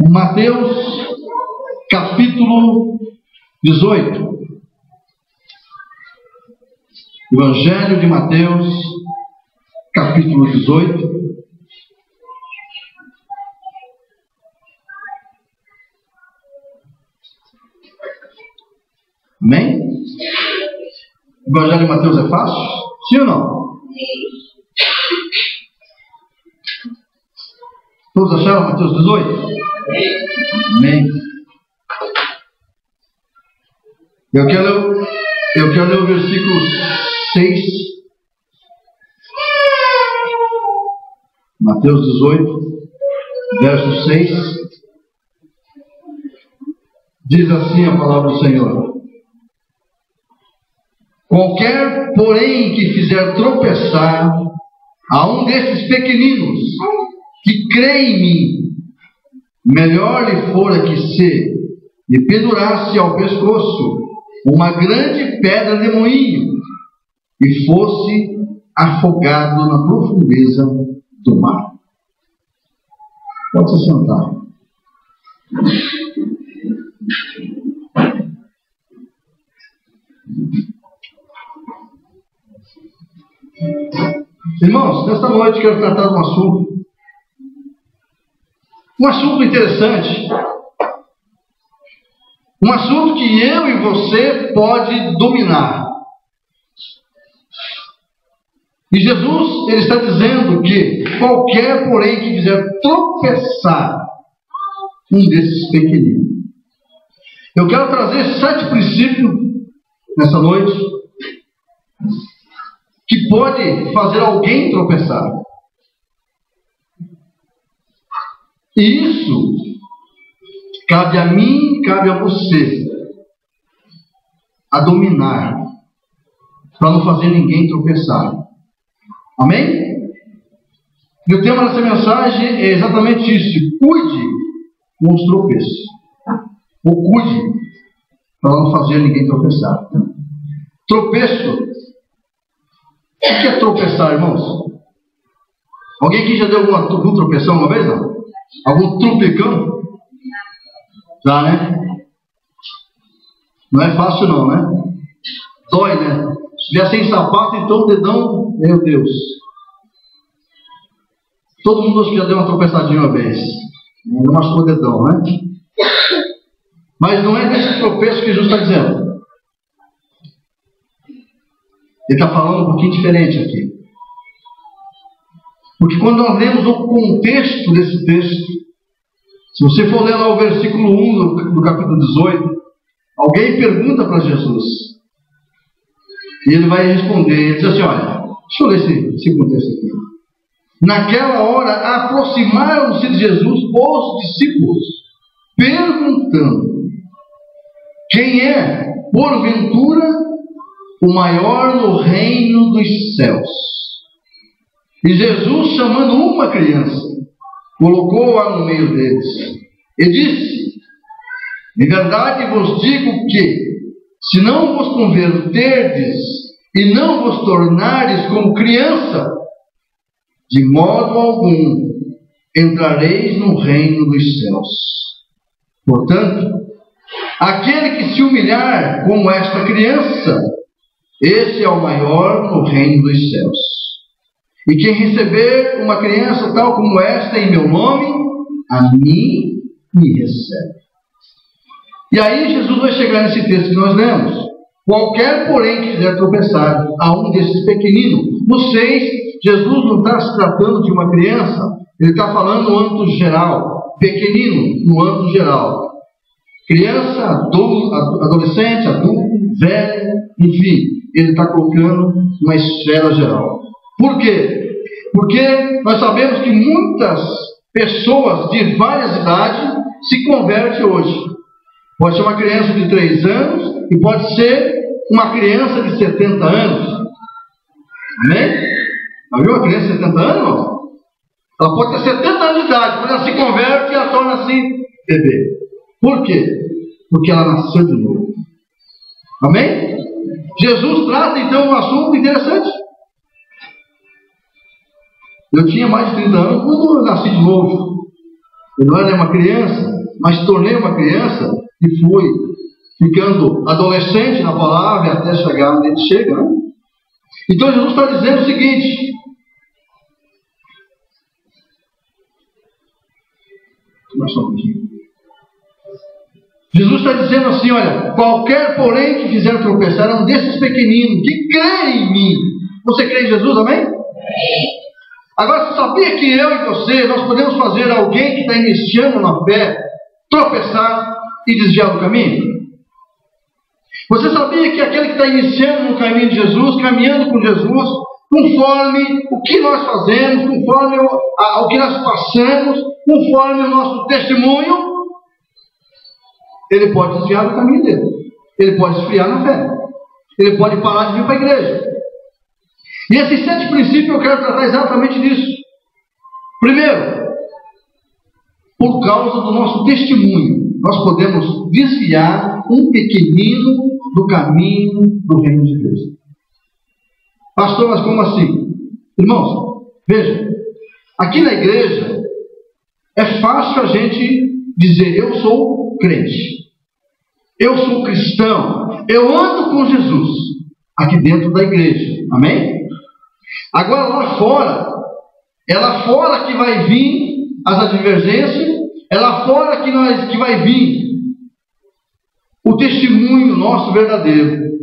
Mateus, capítulo 18. Evangelho de Mateus, capítulo 18. Amém? O Evangelho de Mateus é fácil? Sim ou não? Todos acharam Mateus 18? Amém. Eu quero ler o versículo 6. Mateus 18, verso 6. Diz assim a palavra do Senhor: qualquer, porém, que fizer tropeçar a um desses pequeninos que crê em mim, melhor lhe fora que se lhe pendurasse ao pescoço uma grande pedra de moinho e fosse afogado na profundeza do mar. Pode se sentar. Irmãos, nesta noite quero tratar de um assunto interessante, um assunto que eu e você pode dominar. E Jesus, ele está dizendo que qualquer, porém, que fizer tropeçar um desses pequeninos. Eu quero trazer 7 princípios nessa noite que pode fazer alguém tropeçar. E isso cabe a mim, cabe a você a dominar, para não fazer ninguém tropeçar. Amém? E o tema dessa mensagem é exatamente isso: cuide com os tropeços, ou cuide para não fazer ninguém tropeçar. Tropeço. O que é tropeçar, irmãos? Alguém aqui já deu algum tropeção uma vez, não? Algum tropicão? Já, né? Não é fácil não, né? Dói, né? Se estiver sem sapato, então o dedão, meu Deus. Todo mundo acho que já deu uma tropeçadinha uma vez. Não machucou o dedão, né? Mas não é desse tropeço que Jesus está dizendo. Ele está falando um pouquinho diferente aqui. Porque quando nós lemos o contexto desse texto, se você for ler lá o versículo 1 do capítulo 18, alguém pergunta para Jesus. E ele vai responder. Ele diz assim: olha, deixa eu ler esse contexto aqui. Naquela hora, aproximaram-se de Jesus os discípulos, perguntando: quem é, porventura, o maior no reino dos céus? E Jesus, chamando uma criança, colocou-a no meio deles e disse: em verdade vos digo que, se não vos converterdes e não vos tornares como criança, de modo algum entrareis no reino dos céus. Portanto, aquele que se humilhar como esta criança, esse é o maior no reino dos céus. E quem receber uma criança tal como esta em meu nome, a mim me recebe. E aí Jesus vai chegar nesse texto que nós lemos: qualquer, porém, que quiser tropeçar a um desses pequeninos. No 6, Jesus não está se tratando de uma criança, ele está falando no âmbito geral. Pequenino, no âmbito geral. Criança, adolescente, adulto, velho, enfim, ele está colocando uma esfera geral. Por quê? Porque nós sabemos que muitas pessoas de várias idades se convertem hoje. Pode ser uma criança de 3 anos e pode ser uma criança de 70 anos. Amém? Já viu uma criança de 70 anos, irmão? Ela pode ter 70 anos de idade. Quando ela se converte, ela torna-se bebê. Por quê? Porque ela nasceu de novo. Amém? Jesus trata então um assunto interessante. Eu tinha mais de 30 anos quando eu nasci de novo. Eu não era uma criança, mas tornei uma criança e fui ficando adolescente na palavra até chegar onde ele chega, né? Então Jesus está dizendo o seguinte: Jesus está dizendo assim, olha, qualquer porém que fizer tropeçar é um desses pequeninos que crê em mim. Você crê em Jesus, amém? Agora, você sabia que eu e você, nós podemos fazer alguém que está iniciando na fé tropeçar e desviar do caminho? Você sabia que aquele que está iniciando no caminho de Jesus, caminhando com Jesus, conforme o que nós fazemos, conforme o que nós passamos, conforme o nosso testemunho, ele pode desviar do caminho dele, ele pode esfriar na fé, ele pode parar de vir para a igreja. E esses 7 princípios eu quero tratar exatamente disso. Primeiro, por causa do nosso testemunho, nós podemos desviar um pequenino do caminho do reino de Deus. Pastor, mas como assim? Irmãos, veja, aqui na igreja é fácil a gente dizer: eu sou crente, eu sou cristão, eu ando com Jesus, aqui dentro da igreja, amém? Agora lá fora, é lá fora que vai vir as advergências, é lá fora que vai vir o testemunho nosso verdadeiro.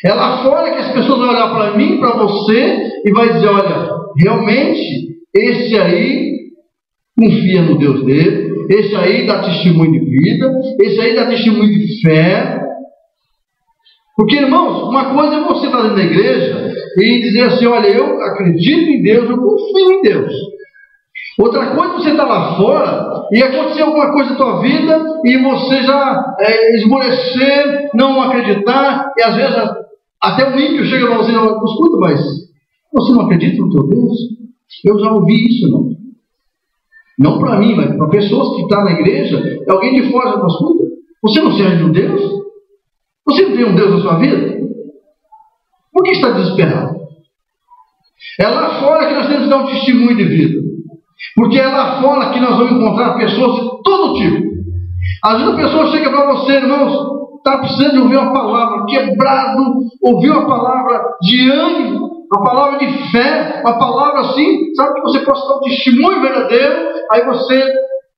É lá fora que as pessoas vão olhar para mim, para você, e vai dizer: olha, realmente, esse aí confia no Deus dele, esse aí dá testemunho de vida, esse aí dá testemunho de fé. Porque, irmãos, uma coisa é você estar dentro da igreja e dizer assim: olha, eu acredito em Deus, eu confio em Deus. Outra coisa é você estar lá fora e acontecer alguma coisa na tua vida e você já esmorecer, não acreditar, e às vezes até o ímpio chega para você e fala: escuta, mas você não acredita no teu Deus? Eu já ouvi isso, irmão. Não para mim, mas para pessoas que estão na igreja, alguém de fora fala: escuta, você não serve de um Deus? Você não tem um Deus na sua vida? Por que está desesperado? É lá fora que nós temos que dar um testemunho de vida. Porque é lá fora que nós vamos encontrar pessoas de todo tipo. Às vezes a pessoa chega para você: irmãos, está precisando de ouvir uma palavra quebrado, ouvir uma palavra de ânimo, uma palavra de fé, uma palavra assim, sabe, que você possa dar um testemunho verdadeiro. Aí você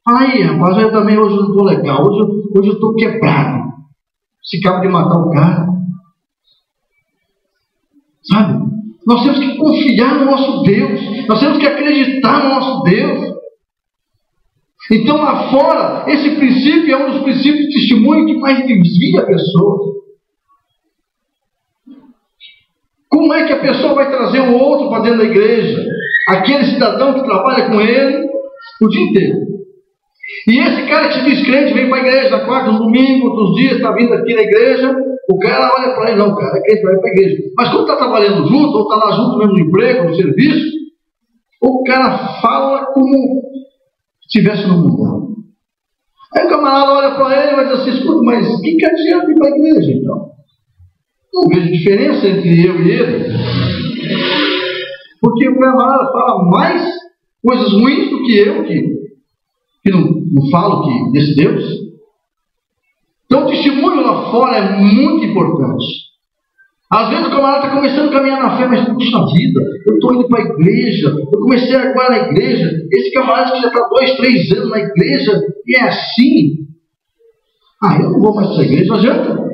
fala: aí rapaz, eu também hoje não estou legal, hoje eu estou quebrado. Se acaba de matar o cara. Sabe? Nós temos que confiar no nosso Deus. Nós temos que acreditar no nosso Deus. Então lá fora, esse princípio é um dos princípios de testemunho que mais desvia a pessoa. Como é que a pessoa vai trazer o outro para dentro da igreja? Aquele cidadão que trabalha com ele o dia inteiro. E esse cara que se diz crente, vem para a igreja na quarta, no domingo, outros dias, está vindo aqui na igreja, o cara olha para ele: não, cara, é crente, vai para a igreja. Mas quando está trabalhando junto, ou está lá junto mesmo no emprego, no serviço, o cara fala como se estivesse no mundo. Aí o camarada olha para ele e vai dizer assim: escuta, mas o que adianta ir para a igreja então? Não vejo diferença entre eu e ele. Porque o camarada fala mais coisas ruins do que eu, que não falo desse Deus. Então o testemunho lá fora é muito importante. Às vezes o camarada está começando a caminhar na fé, mas puxa vida, eu estou indo para a igreja, eu comecei agora na igreja. Esse camarada que já está 2, 3 anos na igreja e é assim, eu não vou mais para a igreja, não adianta.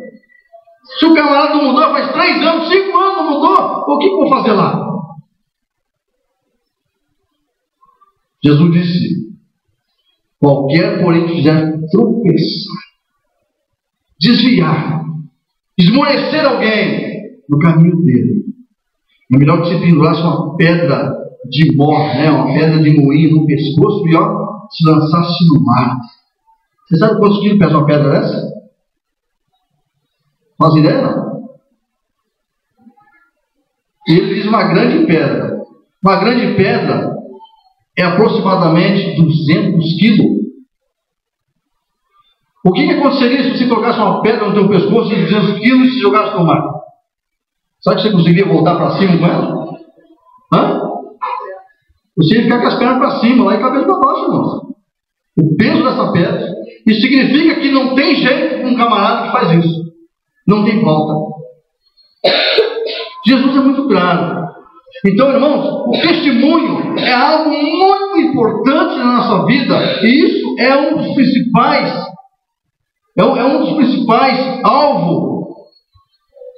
Se o camarada não mudou faz 3 anos, 5 anos não mudou, o que eu vou fazer lá? Jesus disse: qualquer, porém, que fizer tropeçar, desviar, esmorecer alguém no caminho dele, é melhor que se pendurasse uma pedra de morte, uma pedra de moinho no pescoço e se lançasse no mar. Você sabe quantos quilos pesa uma pedra dessa? Faz ideia, não? Ele diz uma grande pedra. Uma grande pedra é aproximadamente 200 quilos. O que aconteceria se você colocasse uma pedra no teu pescoço de 200 quilos e se jogasse no mar? Sabe que você conseguiria voltar para cima com ela? Você ia ficar com as pernas para cima lá e a cabeça para baixo, irmão. O peso dessa pedra. Isso significa que não tem jeito com um camarada que faz isso. Não tem volta. Jesus é muito claro. Então, irmãos, o testemunho é algo muito importante na nossa vida. E isso é um dos principais,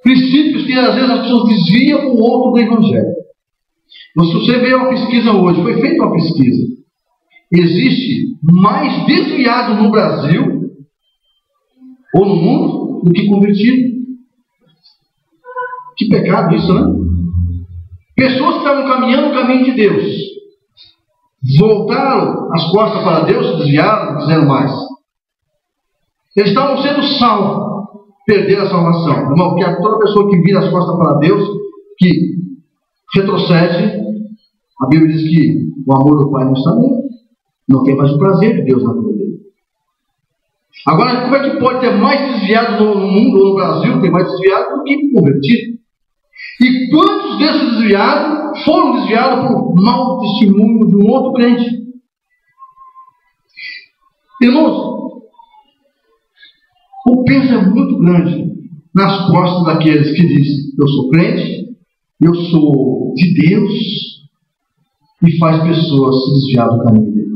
princípios que às vezes as pessoas desviam o outro do Evangelho. Mas se você vê uma pesquisa hoje, foi feita uma pesquisa. Existe mais desviado no Brasil ou no mundo do que convertido. Que pecado isso, né? Pessoas que estavam caminhando o caminho de Deus voltaram as costas para Deus, se desviaram, não quiseram mais. Eles estavam sendo salvos, perderam a salvação. Irmão, porque toda pessoa que vira as costas para Deus, que retrocede, a Bíblia diz que o amor do Pai não está nele. Não tem mais o prazer de Deus na vida dele. Agora, como é que pode ter mais desviado no mundo ou no Brasil, tem mais desviado do que convertido? E quantos desses desviados foram desviados por mau testemunho de um outro crente? Irmãos, o peso é muito grande nas costas daqueles que dizem: eu sou crente, eu sou de Deus, e faz pessoas se desviar do caminho dele.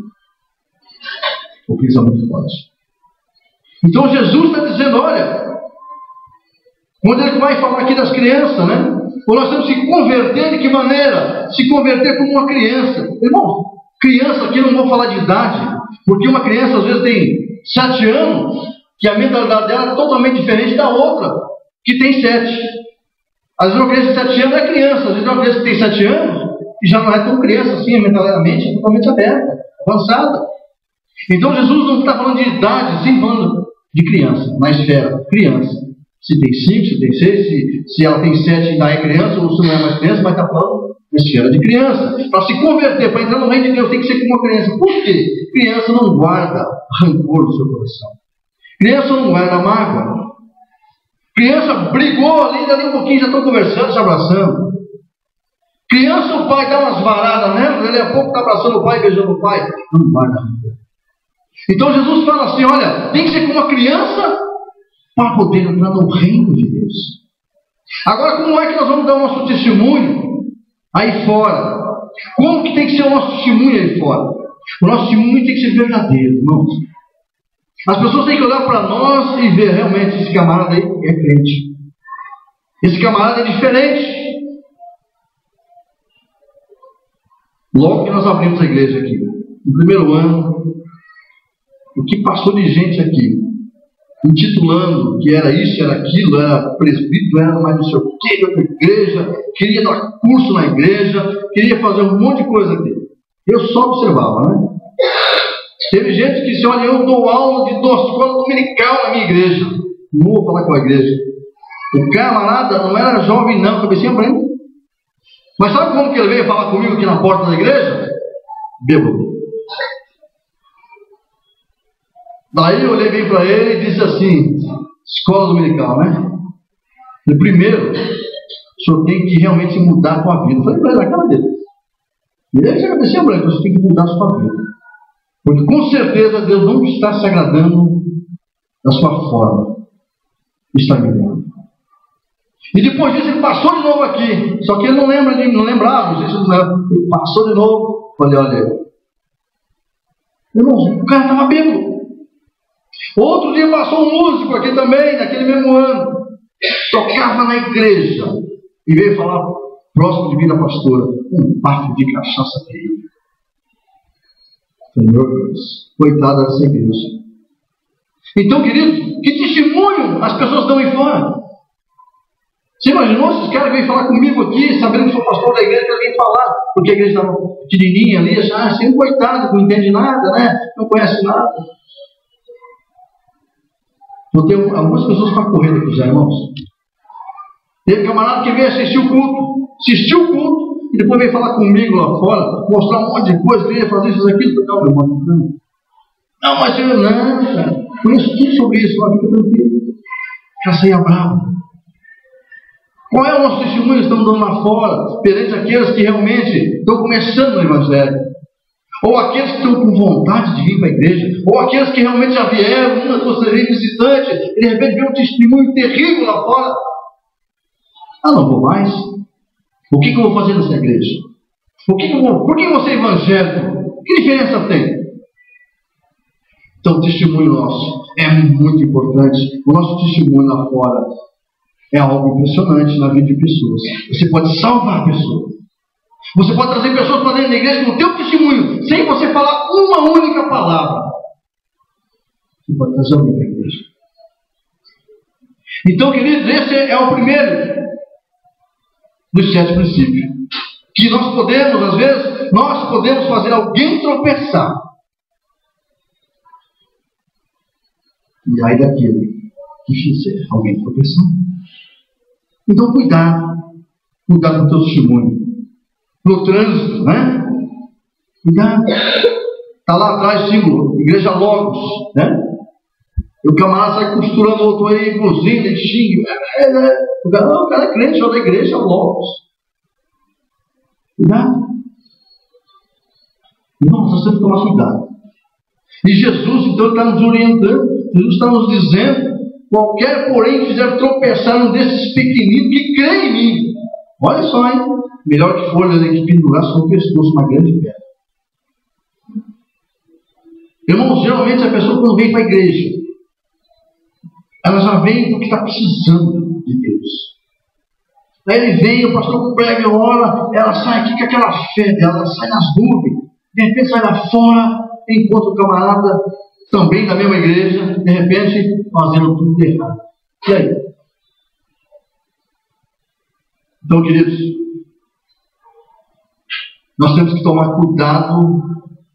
O peso é muito forte. Então Jesus está dizendo, olha, quando ele vai falar aqui das crianças, né? Ou nós temos que se converter de que maneira? Se converter como uma criança. Irmão, criança aqui não vou falar de idade, porque uma criança às vezes tem 7 anos, que a mentalidade dela é totalmente diferente da outra, que tem 7. Às vezes uma criança de 7 anos é criança, às vezes uma criança que tem 7 anos, e já não é tão criança assim, mentalmente é totalmente aberta, avançada. Então Jesus não está falando de idade, sim, falando de criança, na esfera, criança. Se tem 5, se tem 6, se ela tem 7 e ainda é criança, ou se não é mais criança, mas está falando na esfera de criança. Para se converter, para entrar no reino de Deus, tem que ser como uma criança. Por quê? Criança não guarda rancor no seu coração. Criança não guarda mágoa. Criança brigou ali, dali um pouquinho, já estão conversando, se abraçando. Criança, o pai dá umas varadas nela, dali a pouco está abraçando o pai, beijando o pai. Não guarda rancor. Então Jesus fala assim, olha, tem que ser como uma criança para poder entrar no reino de Deus. Agora, como é que nós vamos dar o nosso testemunho aí fora? Como que tem que ser o nosso testemunho aí fora? O nosso testemunho tem que ser verdadeiro, irmãos. As pessoas têm que olhar para nós e ver realmente esse camarada aí é crente. Esse camarada é diferente. Logo que nós abrimos a igreja aqui, no primeiro ano, o que passou de gente aqui, intitulando que era isso, era aquilo, era presbítero, era mais não sei o que, outra igreja, queria dar curso na igreja, queria fazer um monte de coisa aqui. Eu só observava, né? Teve gente que disse, olha, eu dou aula de escola dominical na minha igreja. Não vou falar com a igreja. O camarada não era jovem não, cabecinha branca. Mas sabe como que ele veio falar comigo aqui na porta da igreja? Bêbado. Daí eu olhei bem para ele e disse assim, escola dominical, né? E primeiro, o senhor tem que realmente mudar a sua vida. Eu falei para ele na cara dele. E ele já cabecinha branca, você tem que mudar a sua vida. Porque com certeza Deus não está se agradando da sua forma. Está enganando. E depois disso ele passou de novo aqui. Só que ele não lembrava, não sei se ele lembra. Ele passou de novo. Falei, olha, irmãos, o cara estava bêbado. Outro dia passou um músico aqui também, naquele mesmo ano. Tocava na igreja. E veio falar próximo de mim da pastora. Um bafo de cachaça terrível. Falei, meu Deus, coitada dessa igreja. Então, queridos, que testemunho as pessoas dão aí fora? Você imaginou se os caras vêm falar comigo aqui, sabendo que sou pastor da igreja, que ele vem falar, porque a igreja estava pequenininha ali, achar assim, coitado, não entende nada, né? Não conhece nada. Eu tenho algumas pessoas para correr daqui já, irmãos. Teve camarada que veio assistir o culto, e depois veio falar comigo lá fora, mostrar um monte de coisa, queria fazer isso, aquilo. Não, meu irmão, não, mas eu não, cara, conheço tudo sobre isso, lá, fica tranquilo. Já saia bravo. Qual é o nosso testemunho que estamos dando lá fora, perante aqueles que realmente estão começando no Evangelho? Ou aqueles que estão com vontade de vir para a igreja, ou aqueles que realmente já vieram, uma, duas, três visitantes, e de repente vê um testemunho terrível lá fora. Ah, não vou mais. O que eu vou fazer nessa igreja? Por que eu vou ser evangélico? Que diferença tem? Então o testemunho nosso é muito importante. O nosso testemunho lá fora é algo impressionante na vida de pessoas. Você pode salvar pessoas. Você pode trazer pessoas para dentro da igreja com o teu testemunho, sem você falar uma única palavra. Você pode trazer alguém para a igreja. Então, queridos, esse é o primeiro dos 7 princípios. Que nós podemos, às vezes, nós podemos fazer alguém tropeçar. E aí daquele que fizer alguém tropeçar. Então, cuidado com o teu testemunho. No trânsito, né? Cuidado. Está lá atrás, símbolo, Igreja Logos, né? E o camarada sai costurando o outro aí, inclusive, ele xinga. O cara é crente, só da Igreja Logos. Cuidado. Irmãos, nós temos que tomar cuidado. E Jesus, então, está nos orientando. Jesus está nos dizendo: qualquer, porém, que fizer tropeçar um desses pequeninos que crê em mim. Olha só, hein? Melhor que folha que pendurar sobre o pescoço uma grande pedra. Irmãos, geralmente a pessoa, quando vem para a igreja, ela já vem porque está precisando de Deus. Aí ele vem, o pastor prega, ora, ela sai aqui com aquela fé dela, ela sai nas nuvens, de repente sai lá fora, encontra o camarada também da mesma igreja, de repente fazendo tudo errado. E aí? Então, queridos, nós temos que tomar cuidado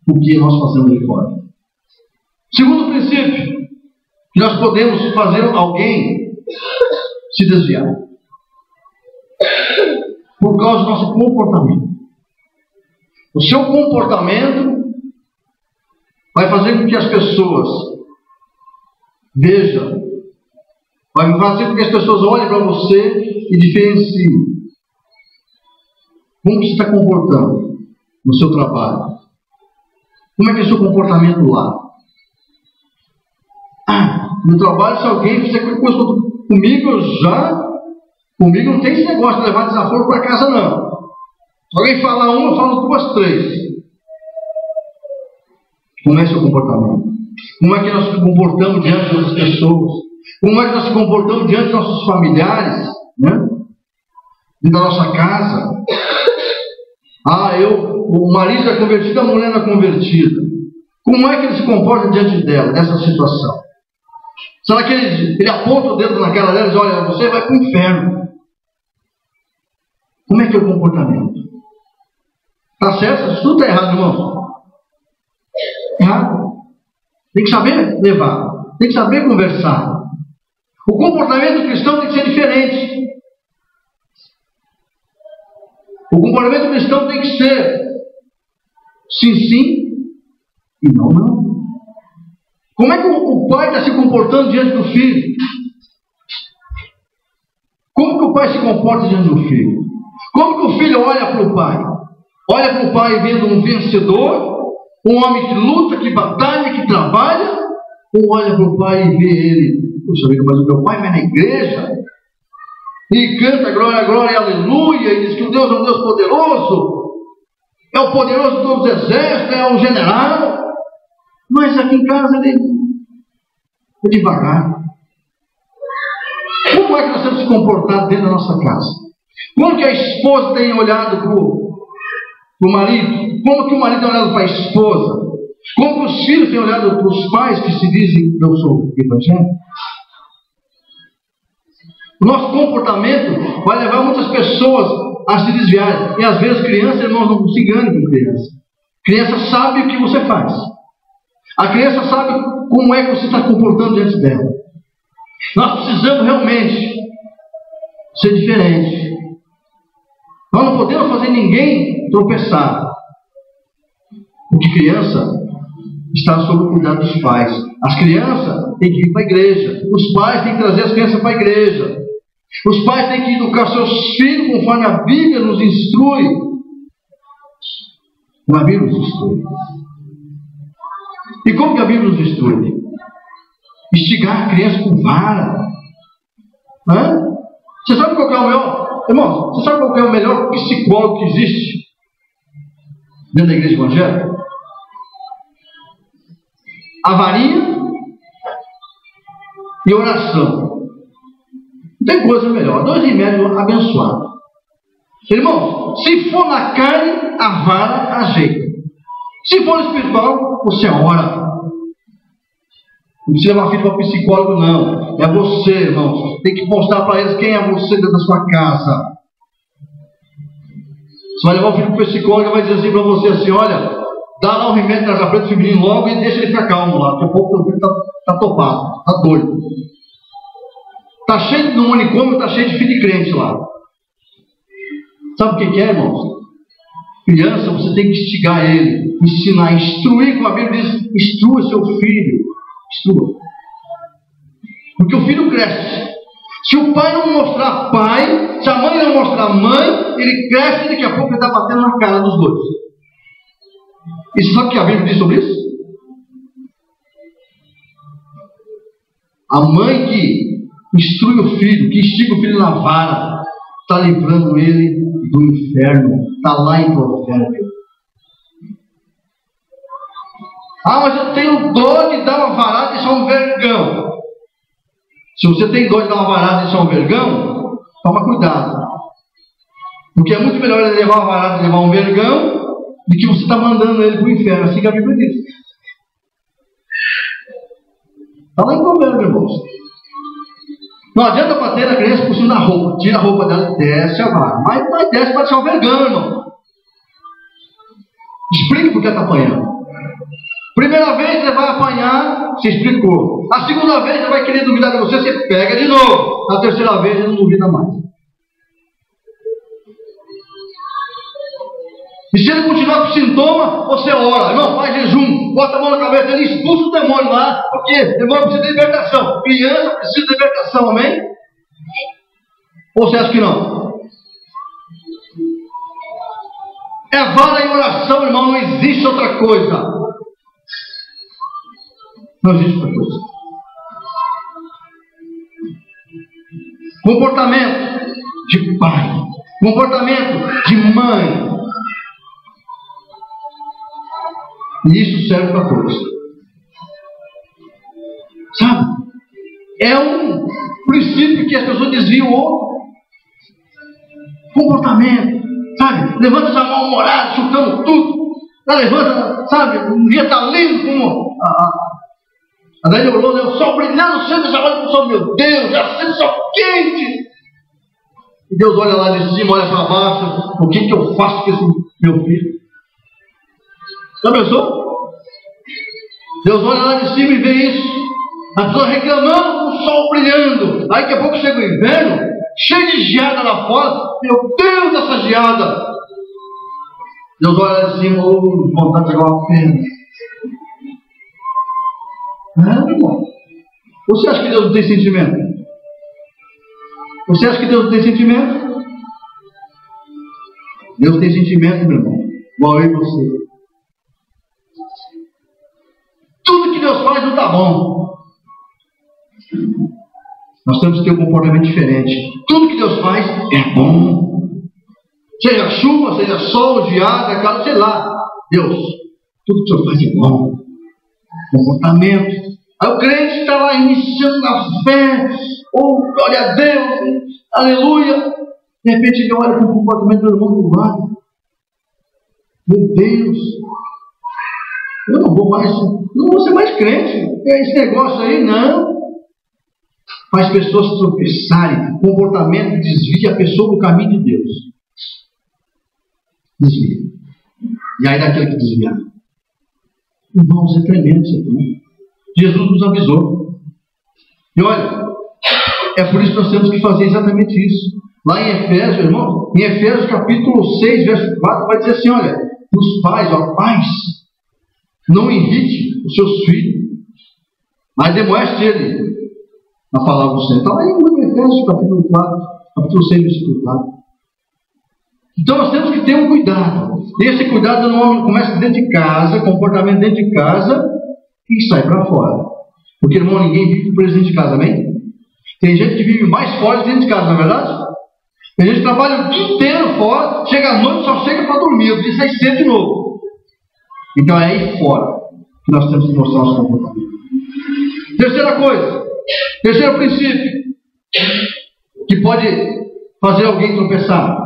com o que nós fazemos de fora. Segundo princípio, que nós podemos fazer alguém se desviar por causa do nosso comportamento. O seu comportamento vai fazer com que as pessoas vejam, vai fazer com que as pessoas olhem para você e diferenciem. Como você está comportando no seu trabalho? Como é que é o seu comportamento lá? No trabalho, se alguém fizer qualquer coisa comigo não tem esse negócio de levar desaforo para casa, não. Se alguém falar uma, eu falo 2, 3. Como é o seu comportamento? Como é que nós nos comportamos diante das pessoas? Como é que nós nos comportamos diante dos nossos familiares? Né? E da nossa casa? O marido é convertido, a mulher não é convertida. Como é que ele se comporta diante dela, dessa situação? Será que ele aponta o dedo na cara dela e diz: olha, você vai para o inferno? Como é que é o comportamento? Está certo? Isso tudo está errado, irmão. Errado. Tem que saber levar. Tem que saber conversar. O comportamento cristão tem que ser diferente. O comportamento cristão tem que ser sim, sim e não, não. Como é que o pai está se comportando diante do filho? Como que o pai se comporta diante do filho? Como que o filho olha para o pai? Olha para o pai vendo um vencedor, um homem que luta, que batalha, que trabalha? Ou olha para o pai e vê ele: puxa vida, mas o meu pai vai na igreja e canta glória, glória, aleluia, e diz que o Deus é um Deus poderoso, é o poderoso de todos os exércitos, é o general, mas aqui em casa ele é devagar. Como é que nós temos se comportado dentro da nossa casa? Como que a esposa tem olhado para o marido? Como que o marido tem olhado para a esposa? Como que os filhos têm olhado para os pais que se dizem: eu sou evangélico? O nosso comportamento vai levar muitas pessoas a se desviarem. E às vezes crianças, irmãos, não se enganem com criança. Criança sabe o que você faz. A criança sabe como é que você está comportando diante dela. Nós precisamos realmente ser diferentes. Nós não podemos fazer ninguém tropeçar. Porque criança está sob o cuidado dos pais. As crianças têm que ir para a igreja. Os pais têm que trazer as crianças para a igreja. Os pais têm que educar seus filhos conforme a Bíblia nos instrui. Como a Bíblia nos instrui. E como que a Bíblia nos instrui? Instigar a criança com vara. Você sabe qual que é o melhor? Irmão, você sabe qual que é o melhor psicólogo que existe dentro da igreja evangélica? A varinha e oração. Não tem coisa melhor. 2 remédios abençoados. Irmão, se for na carne, a vara ajeita. Se for espiritual, você ora. Não precisa levar filho para psicólogo, não. É você, irmão. Tem que mostrar para eles quem é você dentro da sua casa. Você vai levar o filho para o psicólogo e vai dizer assim para você assim: olha, dá lá um remédio de tratamento feminino logo e deixa ele ficar calmo lá. Daqui a pouco o filho está topado, está doido. Está cheio de manicômio, está cheio de filho de crente lá. Sabe o que é, irmãos? Criança, você tem que instigar ele, ensinar, instruir, como a Bíblia diz: instrua seu filho. Instrua. Porque o filho cresce. Se o pai não mostrar pai, se a mãe não mostrar mãe, ele cresce e daqui a pouco ele está batendo na cara dos dois. E você sabe o que a Bíblia diz sobre isso? A mãe que instrui o filho, que instiga o filho na vara, está livrando ele do inferno. Está lá em Provérbios. Mas eu tenho dor de dar uma varada e deixar um vergão. Se você tem dor de dar uma varada e deixar um vergão, toma cuidado. Porque é muito melhor ele levar uma varada e levar um vergão do que você está mandando ele para o inferno. Assim que a Bíblia diz. Está lá em Provérbios, irmãos. Não adianta bater a criança por cima da roupa. Tira a roupa dela e desce a vara. Mas desce para deixar o vergão, irmão. Explica porque ela está apanhando. Primeira vez você vai apanhar, você explicou. A segunda vez ele vai querer duvidar de você, você pega de novo. A terceira vez ele não duvida mais. E se ele continuar com sintoma, você ora. Irmão, faz jejum, bota a mão na cabeça dele, expulsa o demônio lá, porque irmão precisa de libertação. Criança precisa de libertação, amém? Ou você acha que não? É vara e oração, irmão, não existe outra coisa. Não existe outra coisa. Comportamento de pai, comportamento de mãe. E isso serve para todos. Sabe? É um princípio que as pessoas desviam o outro. Comportamento. Sabe? Levanta essa mão humorada, chutando tudo. Levanta, sabe? Um dia está lindo como a Daí olhou, o sol brilhando, sempre chamando para o sol, meu Deus, já sendo sol quente. E Deus olha lá de cima, olha para baixo, o que eu faço com esse meu filho? Já pensou? Deus olha lá de cima e vê isso. As pessoas reclamando com o sol brilhando. Aí daqui a pouco chega o inverno, cheio de geada lá fora. Meu Deus, essa geada! Deus olha lá de cima, vontade de jogar uma pena. Não, irmão. Você acha que Deus não tem sentimento? Você acha que Deus não tem sentimento? Deus tem sentimento, meu irmão. Igual eu e você. Tudo que Deus faz não está bom. Nós temos que ter um comportamento diferente. Tudo que Deus faz é bom. Seja chuva, seja sol, geada, calor, sei lá. Deus, tudo que Deus faz é bom. Comportamento. Aí o crente está lá iniciando a fé. Oh, glória a Deus. Aleluia. De repente ele olha para o comportamento do irmão do lado. Meu Deus. Eu não vou ser mais crente. Esse negócio aí, não. Faz pessoas tropeçarem. Comportamento desvia a pessoa do caminho de Deus. Desvia. E aí daquele que desviar. Irmãos, é tremendo isso aqui. Jesus nos avisou. E olha, é por isso que nós temos que fazer exatamente isso. Lá em Efésios, irmão, em Efésios capítulo 6, verso 4, vai dizer assim, olha, os pais, ó, pais, não irrite os seus filhos, mas demonstre ele na palavra do Senhor. Está lá em Efésios capítulo 4, capítulo 6, versículo 4. Então nós temos que ter um cuidado. E esse cuidado não começa dentro de casa, comportamento dentro de casa, e sai para fora. Porque, irmão, ninguém vive preso dentro de casa, amém? Tem gente que vive mais fora dentro de casa, não é verdade? Tem gente que trabalha o dia inteiro fora, chega à noite, só chega para dormir, eu disse aí cedo de novo. Então é aí fora que nós temos que mostrar nosso comportamento. Terceira coisa, terceiro princípio, que pode fazer alguém tropeçar,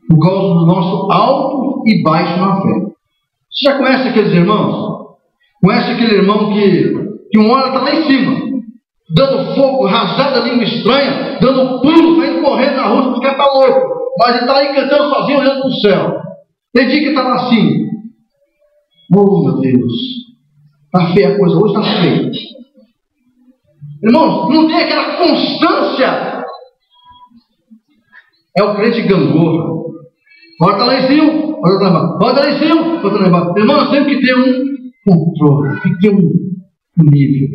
por causa do nosso alto e baixo na fé. Você já conhece aqueles irmãos? Conhece aquele irmão que uma hora está lá em cima, dando fogo, rasgada a língua estranha, dando pulo, saindo correndo na rua, porque está louco. Mas ele está aí cantando sozinho, olhando para o céu. Tem dia que está lá assim. Oh, meu Deus. Está feia a coisa, hoje está feia. Irmãos, não tem aquela constância. É o crente gangorra. Agora está lá em cima, agora está lá embaixo. Agora está lá em cima, agora está lá embaixo. Irmão, nós temos que ter um controle, tem que ter um nível.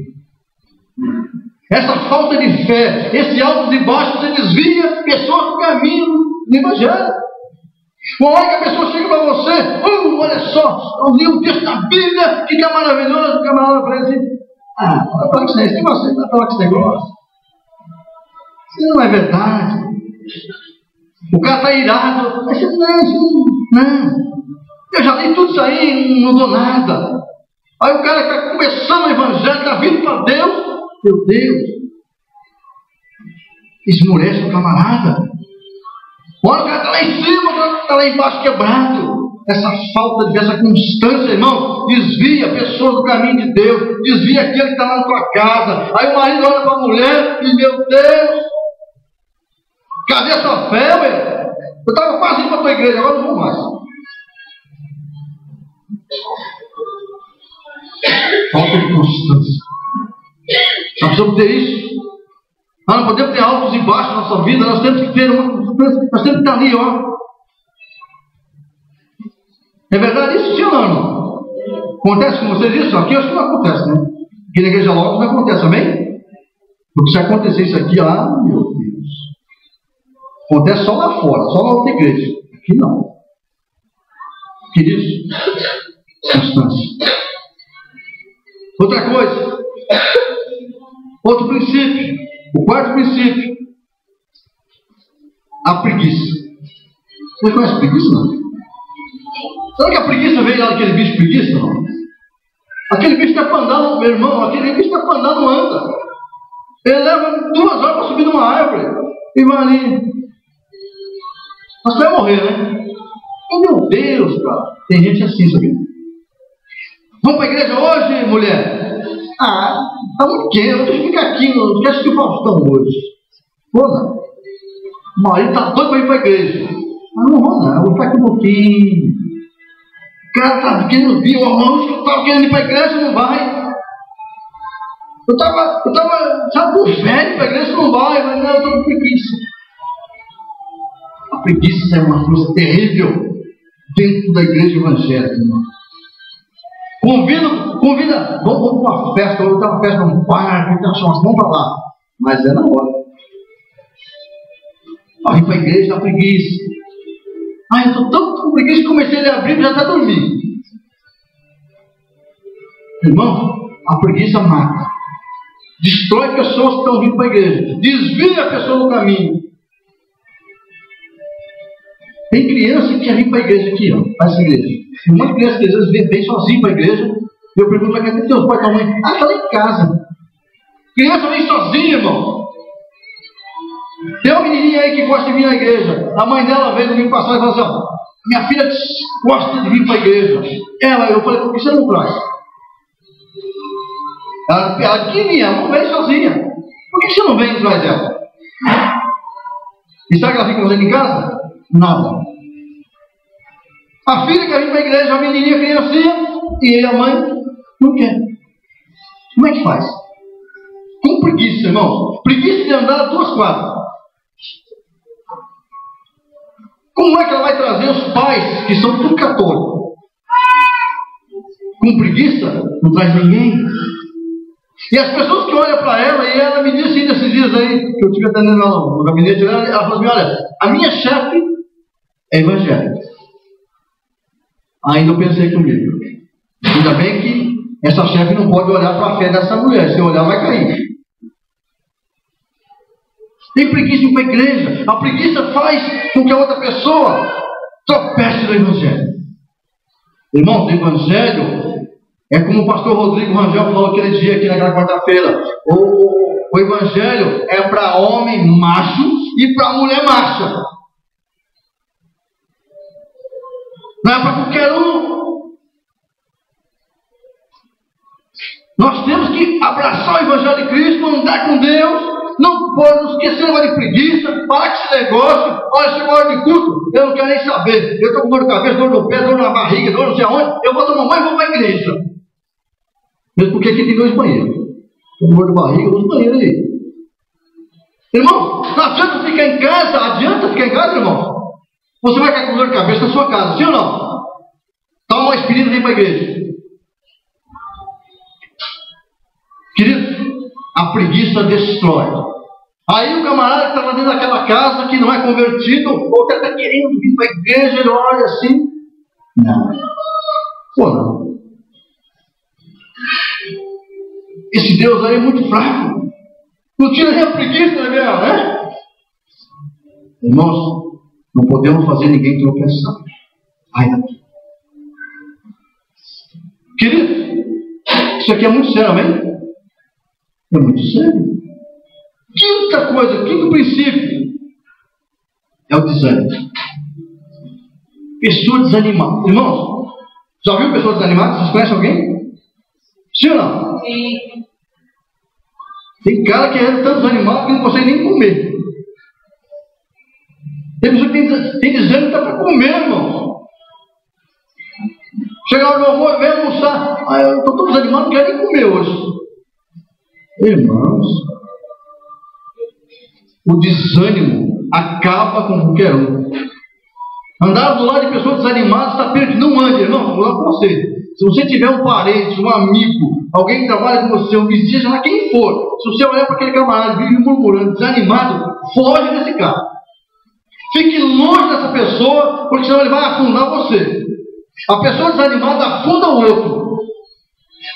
Essa falta de fé, esse altos e baixos, você desvia pessoas do caminho do Evangelho. Uma hora que a pessoa chega para você, olha só, eu li um texto da Bíblia, que é maravilhoso, o camarada fala assim, vai falar que isso é você vai falar que isso é negócio. Isso não é verdade. O cara está irado, mas não, eu já li tudo isso aí, não dou nada. Aí o cara está começando o Evangelho, está vindo para Deus, meu Deus, esmurece o camarada. Olha, o cara está lá em cima, o cara está lá embaixo quebrado. Essa falta de essa constância, irmão, desvia pessoas do caminho de Deus, desvia aquele que está lá na tua casa. Aí o marido olha para a mulher e, meu Deus, cadê a sua fé, ué? Eu estava quase indo para a tua igreja, agora não vou mais. Falta de constância. Nós precisamos ter isso. Nós não podemos ter altos e baixos na nossa vida. Nós temos que ter nós temos que estar ali, ó. É verdade isso, sim ou não, irmão? Acontece com vocês isso? Aqui eu acho que não acontece, né? Aqui na igreja logo não acontece, amém? Porque se acontecer isso aqui, meu Deus. Acontece só lá fora, só na outra igreja. Aqui não. Queridos, constância. Outra coisa, outro princípio, o quarto princípio, a preguiça. Você conhece a preguiça, não? Será que a preguiça veio lá daquele bicho preguiça, não? Aquele bicho está para andar, meu irmão, aquele bicho está para andar, não anda. Ele leva 2 horas para subir numa árvore e vai ali. Mas você vai morrer, né? Oh, meu Deus, cara. Tem gente assim, sabe? Vamos para a igreja hoje, mulher? Está muito quente, deixa eu ficar aqui, não quero assistir o Faustão hoje. Vou não. O marido está doido para ir para a igreja. Não vou não, vou ficar aqui um pouquinho. O cara está querendo vir, o irmão que estava querendo ir para a igreja, não vai. Eu estava sabe, com fé para a igreja, não vai, mas não, eu estou com preguiça. A preguiça é uma coisa terrível dentro da igreja evangélica, irmão. Convida, vamos para uma festa, vamos para uma festa num parque, vamos para lá. Mas é na hora. Aí para a igreja dá preguiça. Eu estou tão com preguiça que comecei a ler a Bíblia e já está dormindo. Irmão, a preguiça mata. Destrói pessoas que estão vindo para a igreja. Desvia a pessoa do caminho. Tem criança que quer vir para a igreja aqui, ó, para essa igreja. Tem uma criança que às vezes vem sozinho para a igreja. E eu pergunto, cadê teus pais e tua mãe? Está lá em casa. Criança vem sozinha, irmão. Tem uma menininha aí que gosta de vir à igreja. A mãe dela veio domingo passado e falou assim, ó, minha filha gosta de vir para a igreja. Eu falei, por que você não traz? Ela queria, não vem sozinha. Por que você não vem atrás dela? E sabe que ela fica fazendo em casa? Nada. A filha quer vir para a igreja, a menininha, criancinha, e a mãe não quer. Como é que faz? Com preguiça, irmão. Preguiça de andar a 2 quadras. Como é que ela vai trazer os pais, que são tudo católicos? Com preguiça, não traz ninguém. E as pessoas que olham para ela, e ela me disse nesses dias aí, que eu estive atendendo ela no gabinete dela, ela falou assim: olha, a minha chefe é evangélica. Ainda eu pensei comigo, ainda bem que essa chefe não pode olhar para a fé dessa mulher, se olhar vai cair. Tem preguiça com a igreja. A preguiça faz com que a outra pessoa tropece no evangelho. Irmão, o evangelho é como o pastor Rodrigo Rangel falou aquele dia aqui naquela quarta-feira. O evangelho é para homem macho e para mulher macha. Não é para qualquer um. Nós temos que abraçar o evangelho de Cristo, andar com Deus. Não pode esquecer de preguiça, parar com esse negócio. Olha, chegou a hora de culto, eu não quero nem saber. Eu estou com dor de cabeça, dor no pé, dor na barriga, dor não sei aonde. Eu vou tomar banho e vou para a igreja. Mesmo porque aqui tem 2 banheiros. Tem dor de barriga, 2 banheiros ali. Irmão, não adianta ficar em casa, irmão. Você vai ficar com dor de cabeça na sua casa, sim ou não? Toma uma aspirina e vem para a igreja. Querido, a preguiça destrói. Aí o camarada que está lá dentro daquela casa, que não é convertido, ou que está querendo vir para a igreja, ele olha assim. Não. Pô, não. Esse Deus aí é muito fraco. Não tira nem a preguiça, né? Irmãos, não podemos fazer ninguém tropeçar. Ai, não. Querido, isso aqui é muito sério, amém? É muito sério. Quinto princípio é o desânimo. Pessoa desanimada. Irmãos, já viu pessoas desanimadas? Vocês conhecem alguém? Sim ou não? Sim. Tem cara que é tão desanimado que não consegue nem comer. Tem pessoa que tem desânimo para comer, irmão. Chega a hora do almoço, vem almoçar. Eu estou tão desanimado, não quero nem comer hoje. Irmãos, o desânimo acaba com qualquer um. Andar do lado de pessoas desanimadas está perdido. Não ande, irmão, vou falar para você. Se você tiver um parente, um amigo, alguém que trabalha com você, um vizinho, seja lá quem for, se você olhar para aquele camarada e vive murmurando, desanimado, foge desse cara. Fique longe dessa pessoa, porque senão ele vai afundar você. A pessoa desanimada afunda o outro.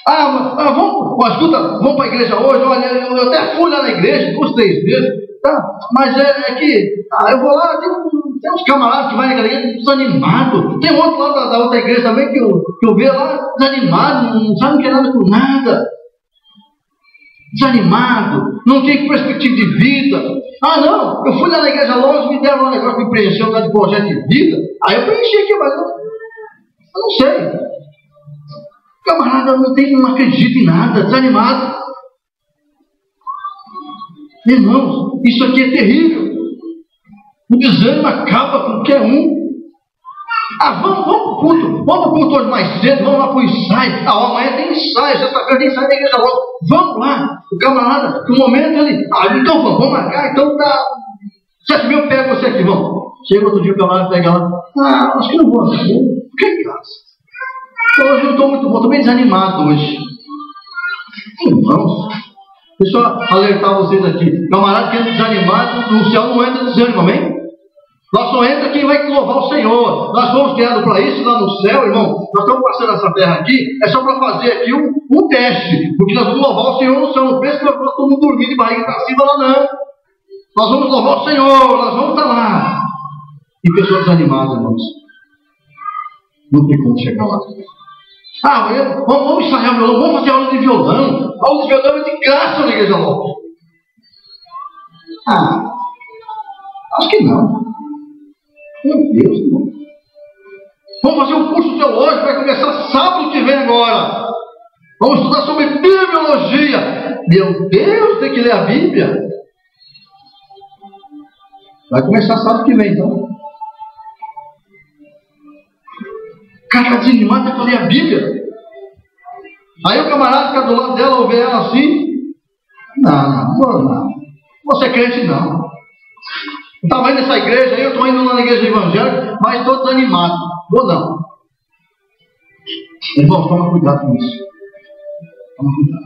Vamos para a igreja hoje. Olha, eu até fui lá na igreja 2, 3 vezes, tá? Mas é que eu vou lá, tem uns camaradas que vai naquela igreja desanimado. Tem outro lá da outra igreja também que eu vejo lá desanimado, não sabe o que é nada com nada. Desanimado, não tem perspectiva de vida. Não, eu fui lá na igreja longe, me deram um negócio que me preencheu lá de projeto de vida. Aí eu preenchi aqui, mas eu não sei. Camarada não acredita em nada, desanimado. Irmãos, isso aqui é terrível. O desânimo acaba com qualquer um. Vamos para o culto. Vamos para o culto hoje mais cedo. Vamos lá para o ensaio. Amanhã tem ensaio. Sexta-feira tem ensaio da igreja logo. Vamos lá. O camarada, no momento ele. Então vamos marcar. Então tá. 7 mil, pega você aqui, vamos. Chega outro dia, o camarada pega lá. Acho que não vou. Por que graça? Hoje eu estou muito bom, estou bem desanimado hoje. Irmãos, deixa eu alertar vocês aqui. Camarada que entra desanimado, no céu não entra desânimo, amém? Lá só entra quem vai louvar o Senhor. Nós fomos criados para isso lá no céu, irmão. Nós estamos passando essa terra aqui, é só para fazer aqui um teste. Porque nós vamos louvar o Senhor no céu. Não pensa que nós vamos todo mundo dormir de barriga para cima lá, não. Nós vamos louvar o Senhor, nós vamos estar lá. E pessoas desanimadas, irmãos. Não tem como chegar lá. Vamos ensaiar violão, vamos fazer aula de violão. A aula de violão é de graça na igreja logo. Acho que não. Meu Deus, irmão. Vamos fazer um curso teológico, vai começar sábado que vem agora. Vamos estudar sobre bibliologia. Meu Deus, tem que ler a Bíblia. Vai começar sábado que vem, então. O cara está desanimado para ler a Bíblia. Aí o camarada fica do lado dela, ouve ela assim. Não. Você é crente, não. Eu estava indo nessa igreja aí, eu estou indo lá na igreja evangélica, mas estou desanimado. Vou não. Irmãos, toma cuidado com isso. Toma cuidado.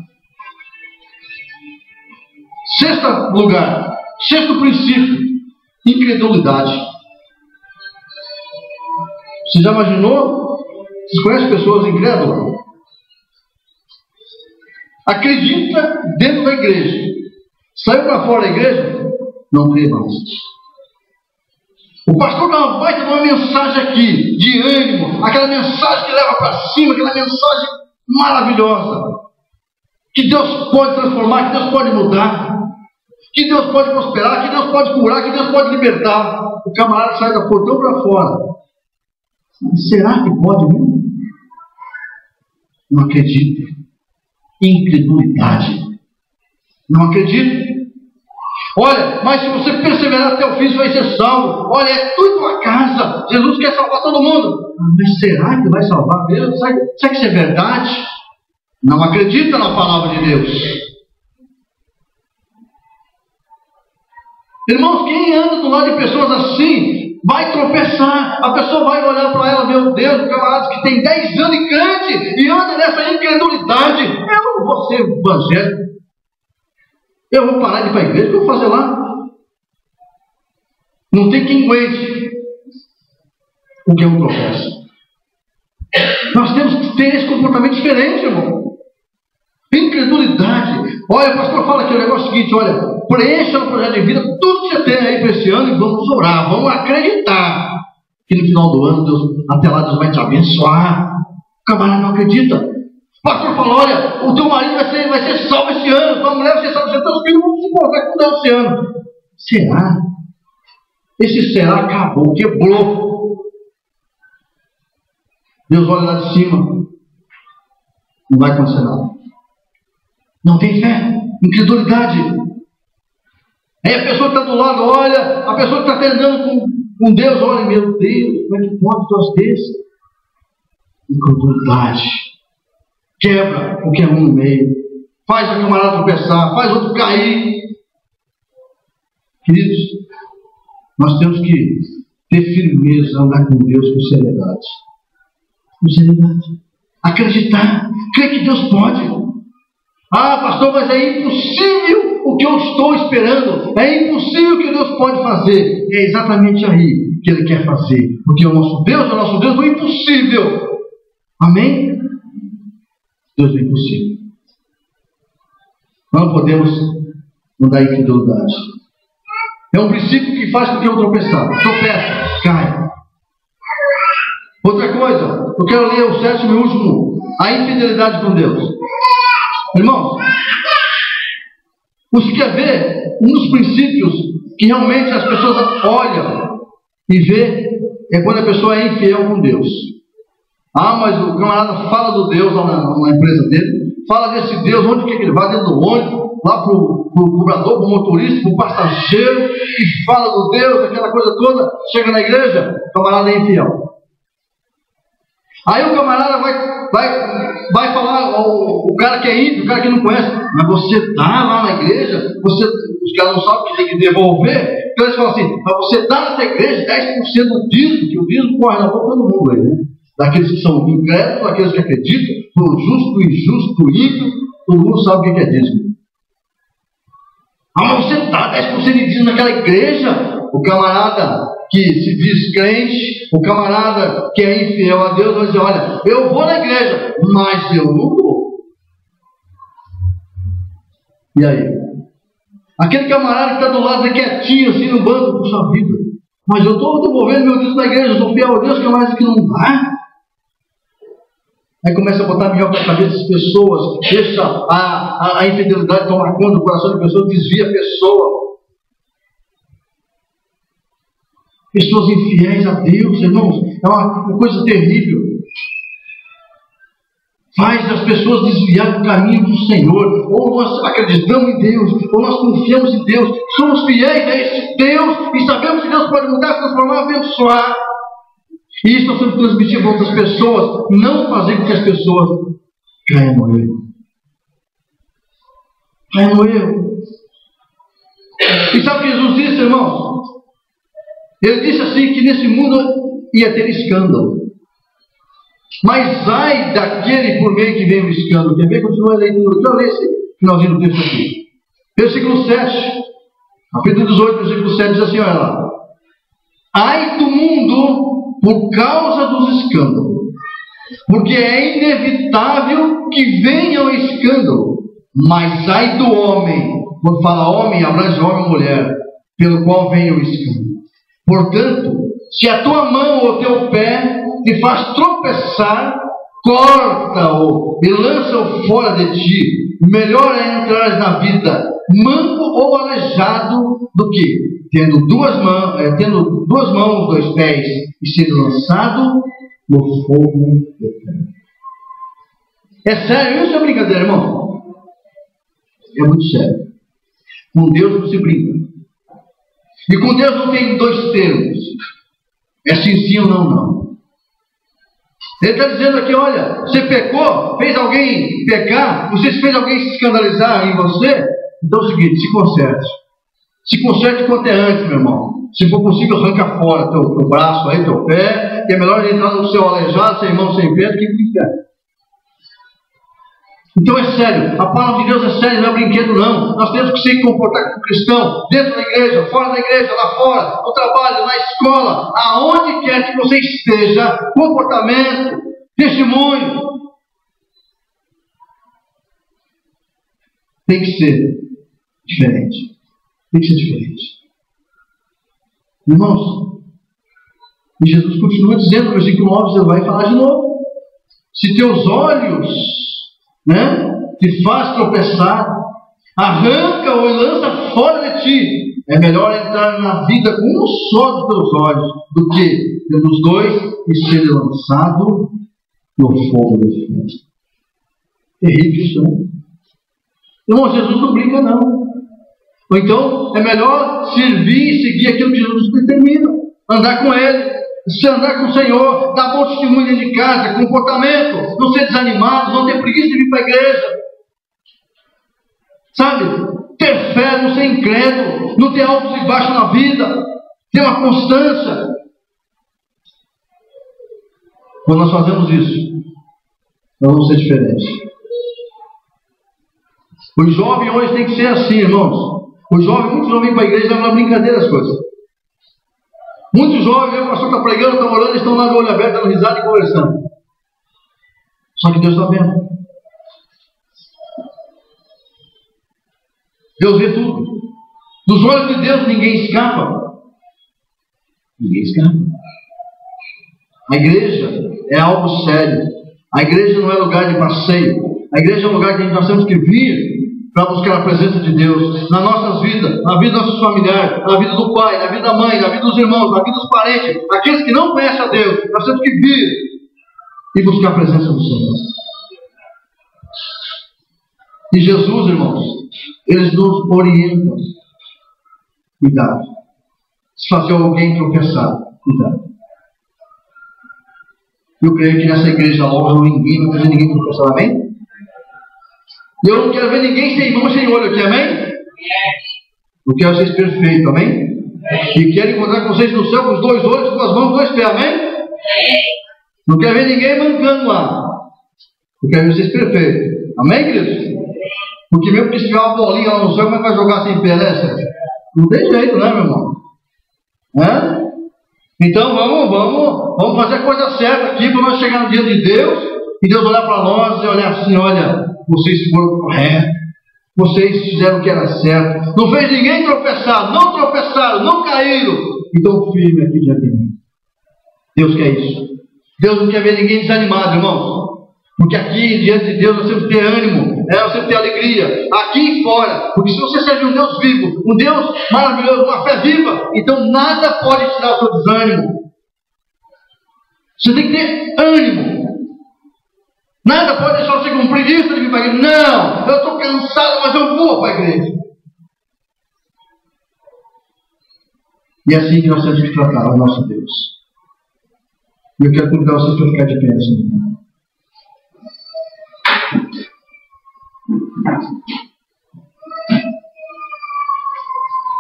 Sexto lugar, sexto princípio, incredulidade. Você já imaginou? Vocês conhecem pessoas incrédulas? Acredita dentro da igreja. Saiu para fora da igreja, não crê mais. O pastor vai dar uma mensagem aqui, de ânimo, aquela mensagem que leva para cima, aquela mensagem maravilhosa, que Deus pode transformar, que Deus pode mudar, que Deus pode prosperar, que Deus pode curar, que Deus pode libertar. O camarada sai da portão para fora. Será que pode mesmo? Não acredito. Incredulidade. Não acredito. Olha, mas se você perseverar até o fim, você vai ser salvo. Olha, é tudo uma casa. Jesus quer salvar todo mundo. Mas será que vai salvar mesmo? Será que isso é verdade? Não acredita na palavra de Deus. Irmãos, quem anda do lado de pessoas assim, vai tropeçar. A pessoa vai olhar para ela, meu Deus, o camarada que tem 10 anos de crente e anda nessa incredulidade. Eu não vou ser evangélico. Eu vou parar de ir para a igreja, o que eu vou fazer lá? Não tem quem aguente o que é um tropeço. Nós temos que ter esse comportamento diferente, irmão. Incredulidade. Olha, o pastor fala aqui o negócio seguinte, olha, preencha no projeto de vida tudo que você tem aí para esse ano e vamos orar, vamos acreditar que no final do ano, Deus, até lá Deus vai te abençoar. O camarada não acredita. O pastor fala, olha, o teu marido vai ser salvo esse ano, tua mulher vai ser salva esse ano, teus filhos vão se encontrar com Deus esse ano. Será? Esse será acabou, quebrou. Deus olha lá de cima, não vai acontecer nada. Não tem fé, incredulidade. Aí a pessoa que está do lado, olha, a pessoa que está treinando com Deus, olha, meu Deus, como é que pode um troço desse? Incredulidade. Quebra o que é um no meio, faz o camarada tropeçar, faz outro cair. Queridos, nós temos que ter firmeza, andar com Deus com seriedade. Com seriedade. Acreditar, crer que Deus pode. Ah, pastor, mas é impossível o que eu estou esperando. É impossível o que Deus pode fazer. É exatamente aí que Ele quer fazer. Porque o nosso Deus do impossível. Amém? Deus do impossível. Nós não podemos andar em incredulidade. É um princípio que faz com que eu tropeçar. Tropeça, cai. Outra coisa, eu quero ler o sétimo e último. A infidelidade com Deus. Irmãos, você quer ver um dos princípios que realmente as pessoas olham e vê é quando a pessoa é infiel com Deus. Ah, mas o camarada fala do Deus lá na empresa dele, fala desse Deus, onde que ele vai, dentro do ônibus, lá para o cobrador, para o motorista, para o passageiro, e fala do Deus, aquela coisa toda, chega na igreja, o camarada é infiel. Aí o camarada vai falar, o cara que é ímpio, o cara que não conhece, mas você está lá na igreja, os caras não sabem que tem que devolver, então eles falam assim, mas você está nessa igreja 10% do dízimo, que o dízimo corre na boca do mundo aí, né? Daqueles que são incrédulos, daqueles que acreditam, do justo, do injusto, do ímpio, todo mundo sabe o que é dízimo. Ah, mas você está 10% de dízimo naquela igreja, o camarada que se diz crente, o camarada que é infiel a Deus, vai dizer, olha, eu vou na igreja, mas eu não vou. E aí? Aquele camarada que está do lado quietinho, assim, no banco, puxa vida, mas eu estou devolvendo meu Deus na igreja, eu sou fiel a Deus, que mais que não dá. Aí começa a botar melhor para a cabeça das pessoas, deixa a infidelidade tomar conta do coração da pessoa, desvia a pessoa. Pessoas infiéis a Deus, irmãos, é uma coisa terrível. Faz as pessoas desviar do caminho do Senhor. Ou nós acreditamos em Deus, ou nós confiamos em Deus, somos fiéis a esse Deus e sabemos que Deus pode mudar, transformar, abençoar. E isso nós temos que transmitir para outras pessoas, não fazer com que as pessoas caiam no erro. Caiam no erro. E sabe o que Jesus disse, irmãos? Ele disse assim que nesse mundo ia ter escândalo. Mas ai daquele por meio que vem o escândalo. Quer ver? Continua a leitura. Deixa eu ler esse finalzinho do texto aqui. Versículo 7, capítulo 18, versículo 7 diz assim, olha lá. Ai do mundo por causa dos escândalos, porque é inevitável que venha o escândalo. Mas ai do homem, quando fala homem, abrange homem ou mulher, pelo qual vem o escândalo. Portanto, se a tua mão ou teu pé te faz tropeçar, corta-o e lança-o fora de ti. Melhor é entrar na vida manco ou aleijado do que tendo duas mãos, 2 pés e sendo lançado no fogo eterno. É sério isso ou é brincadeira, irmão? É muito sério. Com Deus não se brinca. E com Deus não tem 2 termos. É sim ou não. Ele está dizendo aqui, olha, você pecou, fez alguém pecar, você fez alguém se escandalizar em você, então é o seguinte, se conserte. Se conserte quanto é antes, meu irmão. Se for possível, arranca fora teu braço aí, teu pé, que é melhor entrar no céu aleijado, sem mão, sem pé, do que no inferno. Então é sério, a palavra de Deus é séria, não é brinquedo não. Nós temos que se comportar como cristão, dentro da igreja, fora da igreja, lá fora, no trabalho, na escola, aonde quer que você esteja, comportamento, testemunho. Tem que ser diferente. Tem que ser diferente. Irmãos, e Jesus continua dizendo no versículo 9, você vai falar de novo. Se teus olhos te faz tropeçar, arranca-o e lança fora de ti. É melhor entrar na vida com um só dos teus olhos do que pelos 2 e ser lançado no fogo do inferno. Terrível isso, né? Irmão, Jesus não brinca não. Ou então é melhor servir e seguir aquilo que Jesus determina, andar com Ele. Se andar com o Senhor, dar bom testemunho dentro de casa, comportamento, não ser desanimado, não ter preguiça de vir para a igreja. Sabe? Ter fé, não ser incrédulo, não ter altos e baixos na vida, ter uma constância. Quando nós fazemos isso, nós vamos ser diferentes. Os jovens hoje tem que ser assim, irmãos. Os jovens, muitos jovens vêm para a igreja e levam na brincadeira as coisas. Muitos jovens, o pastor está pregando, estão orando, estão lá no olho aberto, dando risada e conversando. Só que Deus está vendo. Deus vê tudo. Dos olhos de Deus ninguém escapa. Ninguém escapa. A igreja é algo sério. A igreja não é lugar de passeio. A igreja é um lugar que nós temos que vir para buscar a presença de Deus nas nossas vidas, na vida dos nossos familiares, na vida do pai, na vida da mãe, na vida dos irmãos, na vida dos parentes, aqueles que não conhecem a Deus. Nós temos que vir e buscar a presença do Senhor. E Jesus, irmãos, eles nos orientam. Cuidado. Se fazer alguém tropeçar, cuidado. Eu creio que nessa igreja logo ninguém vai fazer ninguém tropeçar, amém? E eu não quero ver ninguém sem mão, sem olho aqui, amém? Eu quero vocês perfeitos, amém? E quero encontrar com vocês no céu com os 2 olhos, com as mãos, 2 pés, amém? Não quero ver ninguém mancando lá. Eu quero ver vocês perfeitos, amém, queridos? Porque mesmo que se tiver uma bolinha lá no céu, como é que vai jogar sem pé, né, Sérgio? Não tem jeito, né, meu irmão? Então vamos fazer a coisa certa aqui para nós chegar no dia de Deus e Deus olhar para nós e olhar assim, olha, vocês foram corretos, vocês fizeram o que era certo, não fez ninguém tropeçar, não tropeçaram, não caíram, então firme aqui diante de mim. Deus quer isso. Deus não quer ver ninguém desanimado, irmãos, porque aqui diante de Deus nós temos que ter ânimo, nós temos que ter alegria, aqui e fora, porque se você serve um Deus vivo, um Deus maravilhoso, uma fé viva, então nada pode tirar o seu desânimo. Você tem que ter ânimo. Nada pode deixar você com preguiça de vir para a igreja. Não, eu estou cansado, mas eu vou para a igreja. E é assim que nós temos que tratar o nosso Deus. E eu quero convidar vocês para ficar de pé assim.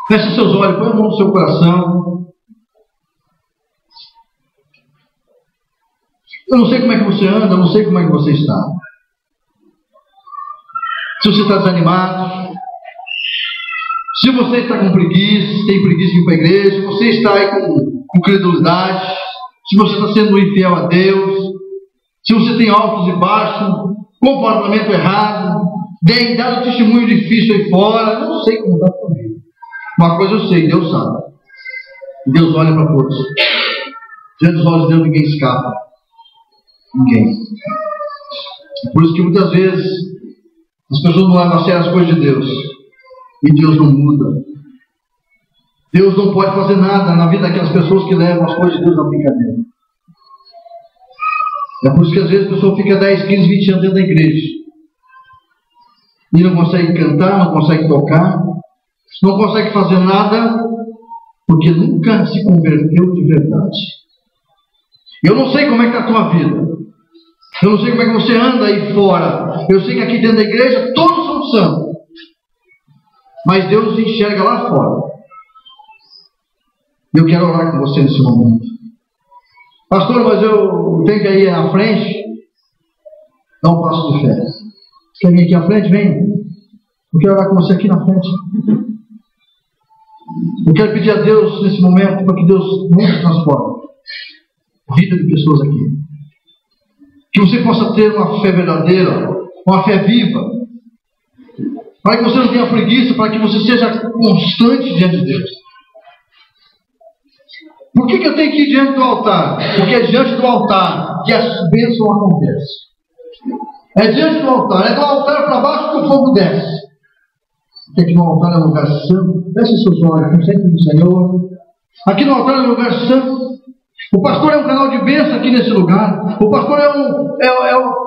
Feche seus olhos, põe a mão no seu coração. Eu não sei como é que você anda, eu não sei como é que você está. Se você está desanimado, Se você está com preguiça, se tem preguiça de ir para a igreja, se você está aí com credulidade, se você está sendo infiel a Deus, se você tem altos e baixos, comportamento errado, dado testemunho difícil aí fora, eu não sei como está a tua vida. Uma coisa eu sei, Deus sabe. Deus olha para todos. Diante dos olhos de Deus ninguém escapa. Ninguém. Por isso que muitas vezes as pessoas não levam a sério as coisas de Deus. E Deus não muda. Deus não pode fazer nada na vida daquelas pessoas que levam as coisas de Deus na brincadeira. É por isso que às vezes a pessoa fica 10, 15, 20 anos dentro da igreja. E não consegue cantar, não consegue tocar, não consegue fazer nada, porque nunca se converteu de verdade. Eu não sei como é que está a tua vida. Eu não sei como é que você anda aí fora. Eu sei que aqui dentro da igreja todos são santos. Mas Deus nos enxerga lá fora. Eu quero orar com você nesse momento. Pastor, mas eu tenho que ir à frente. Dá um passo de fé. Quer vir aqui à frente? Vem. Eu quero orar com você aqui na frente. Eu quero pedir a Deus nesse momento para que Deus nos transforme a vida de pessoas aqui. Que você possa ter uma fé verdadeira, uma fé viva. Para que você não tenha preguiça, para que você seja constante diante de Deus. Por que eu tenho que ir diante do altar? Porque é diante do altar que as bênçãos acontecem. É diante do altar, é do altar para baixo que o fogo desce. Porque aqui no altar é um lugar santo. Feche seus olhos, concentre no Senhor. Aqui no altar é um lugar santo. O pastor é um canal de bênção aqui nesse lugar. O pastor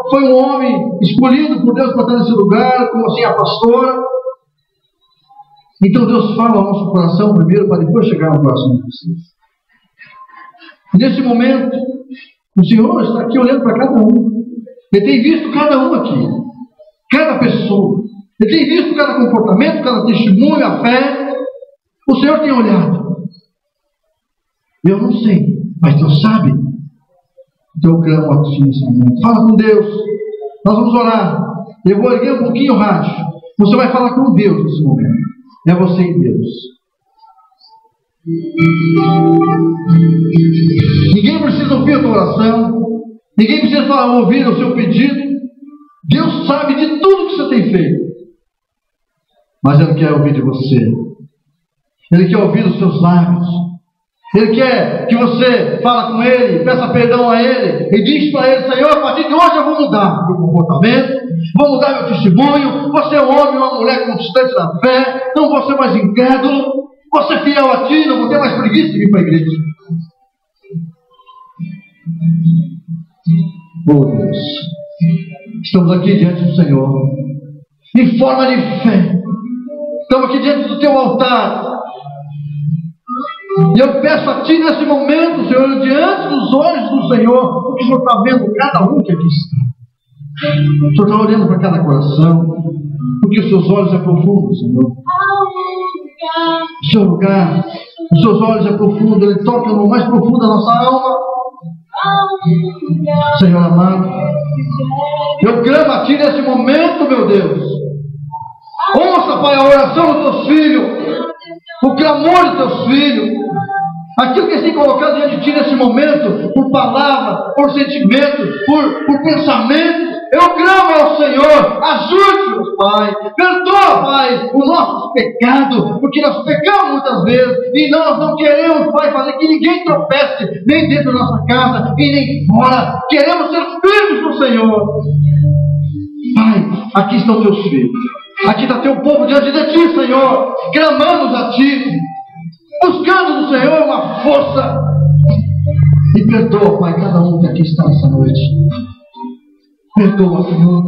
foi um homem escolhido por Deus para estar nesse lugar, como assim a pastora. Então Deus fala ao nosso coração primeiro, para depois chegar ao coração de vocês. E nesse momento, o Senhor está aqui olhando para cada um. Ele tem visto cada um aqui, cada pessoa. Ele tem visto cada comportamento, cada testemunho, a fé. O Senhor tem olhado. Eu não sei, mas Deus sabe. Então eu clamo a Ti nesse momento. Fala com Deus. Nós vamos orar. Eu vou erguer um pouquinho o rádio. Você vai falar com Deus nesse momento. É você e Deus. Ninguém precisa ouvir a tua oração. Ninguém precisa ouvir o seu pedido. Deus sabe de tudo que você tem feito. Mas Ele quer ouvir de você. Ele quer ouvir os seus lábios. Ele quer que você fale com Ele, peça perdão a Ele e diz para Ele: Senhor, a partir de hoje eu vou mudar meu comportamento, vou mudar meu testemunho, vou ser um homem ou uma mulher constante na fé, não vou ser mais incrédulo, vou ser fiel a Ti, não vou ter mais preguiça de vir para a igreja. Oh Deus, estamos aqui diante do Senhor, em forma de fé, estamos aqui diante do Teu altar. E eu peço a Ti nesse momento, Senhor, diante dos olhos do Senhor, porque o Senhor está vendo cada um que aqui está. O Senhor está olhando para cada coração, porque os Seus olhos é profundo, Senhor. O Seu lugar, os Seus olhos é profundo, Ele toca no mais profundo da nossa alma. Senhor amado, eu clamo a Ti nesse momento, meu Deus. Ouça, Pai, a oração dos Teus filhos, o clamor dos Teus filhos, aquilo que tem colocado diante de Ti nesse momento, por palavra, por sentimento, por pensamento. Eu clamo ao Senhor, ajude-nos, Pai, perdoa, Pai, os nossos pecados, porque nós pecamos muitas vezes, e nós não queremos, Pai, fazer que ninguém tropece, nem dentro da nossa casa, e nem fora. Queremos ser firmes no Senhor. Pai, aqui estão Teus filhos, aqui está Teu povo diante de Ti, Senhor, clamamos a Ti, buscando do Senhor uma força. E perdoa, Pai, cada um que aqui está nessa noite. Perdoa, Senhor.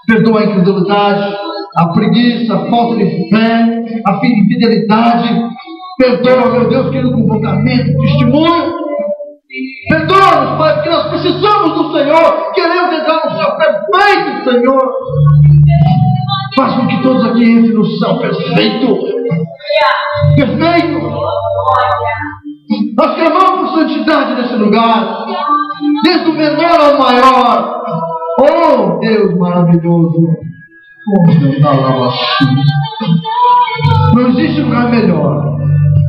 Perdoa a incredulidade, a preguiça, a falta de fé, a infidelidade. Perdoa, meu Deus, querido, comportamento, testemunho. Perdoa-nos, Pai, porque nós precisamos do Senhor. Queremos entrar no céu perfeito, Senhor. Faz com que todos aqui entrem no céu perfeito. Perfeito. Nós clamamos por santidade nesse lugar, desde o menor ao maior. Oh Deus maravilhoso, oh Deus, Não existe lugar melhor.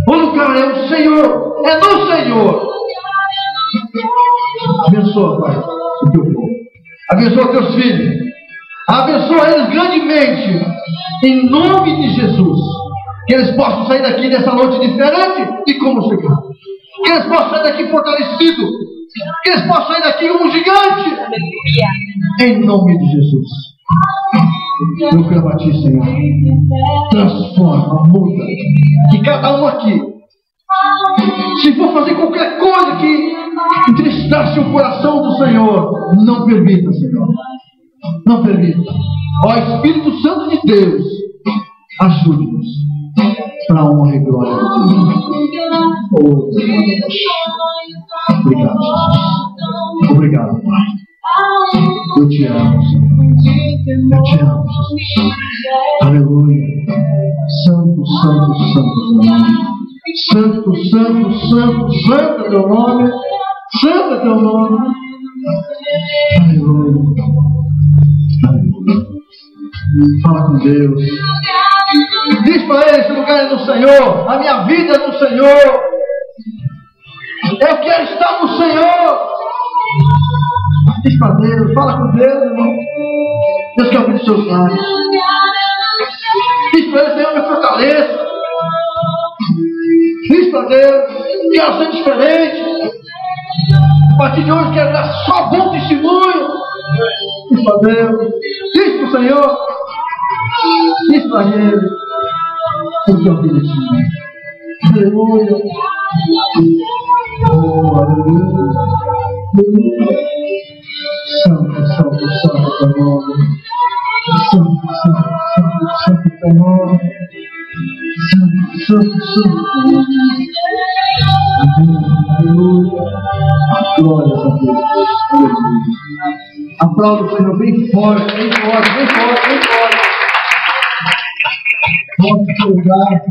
O lugar é o Senhor. É no Senhor. Abençoa, Pai, o teu povo. Abençoa teus filhos. Abençoa eles grandemente. Em nome de Jesus. Que eles possam sair daqui nessa noite diferente de como chegaram. Que eles possam sair daqui fortalecidos. Que eles possam sair daqui como um gigante. Em nome de Jesus. Eu clamo a Ti, Senhor. Transforma, muda. Que cada um aqui, se for fazer qualquer coisa que entristasse o coração do Senhor, não permita, Senhor. Não permita. Ó Espírito Santo de Deus, ajude-nos para a honra e glória do Teu nome. Obrigado, Jesus. Obrigado, Pai. Eu te amo, Senhor. Eu te amo, Jesus. Aleluia. Santo, santo, santo teu nome. Santo, santo, santo, santo é teu nome. Santo é teu nome. Aleluia. Aleluia. Fala com Deus. Diz para ele: esse lugar é no Senhor. A minha vida é no Senhor. Eu quero estar no Senhor. Diz para Deus, fala com Deus, irmão. Deus quer ouvir dos seus lábios. Diz para ele: Senhor, me fortaleça. Diz para Deus: quero ser diferente. A partir de hoje quero dar só bom testemunho. Diz para Deus. Diz para o Senhor. Diz para Ele. Ele quer ouvir esse nome. Aleluia. Oh, aleluia. Santo, santo, santo teu nome. Santo, santo, santo, santo teu nome. Santo, santo, santo teu nome. Aleluia. Glória a Deus. Aplauda o Senhor bem forte, bem forte, bem forte, bem forte. Volte para o lugar.